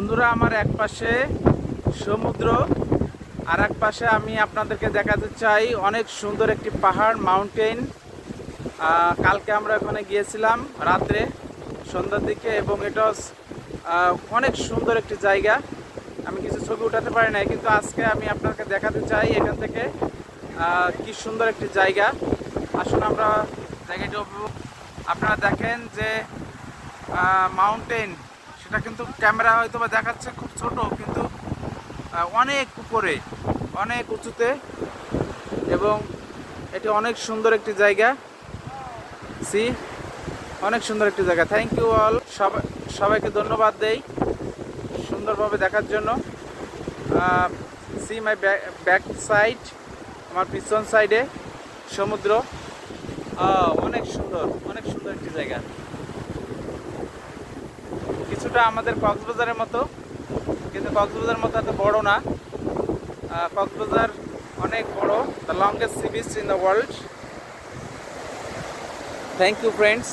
বন্ধুরা, আমার এক পাশে সমুদ্র আর এক পাশে আমি আপনাদেরকে দেখাতে চাই অনেক সুন্দর একটি পাহাড়, মাউন্টেন। কালকে আমরা ওখানে গিয়েছিলাম রাত্রে সন্ধ্যার দিকে এবং এটা অনেক সুন্দর একটি জায়গা। আমি কিছু ছবি উঠাতে পারি নাই, কিন্তু আজকে আমি আপনাকে দেখাতে চাই এখান থেকে কি সুন্দর একটি জায়গা। আসুন আমরা জায়গাটি আপনারা দেখেন যে মাউন্টেন, সেটা কিন্তু ক্যামেরা হয়তো বা দেখাচ্ছে খুব ছোট, কিন্তু অনেক উপরে, অনেক উঁচুতে, এবং এটি অনেক সুন্দর একটি জায়গা। অনেক সুন্দর একটি জায়গা। থ্যাংক ইউ অল, সবাইকে ধন্যবাদ দেই সুন্দরভাবে দেখার জন্য। মাই ব্যাক সাইড, আমার পিছন সাইডে সমুদ্র। অনেক সুন্দর, অনেক সুন্দর একটি জায়গা। কিছুটা আমাদের কক্সবাজারের মতো, কিন্তু কক্সবাজারের মতো এত বড় না। কক্সবাজার অনেক বড়, the longest sea beach in the world. Thank you friends.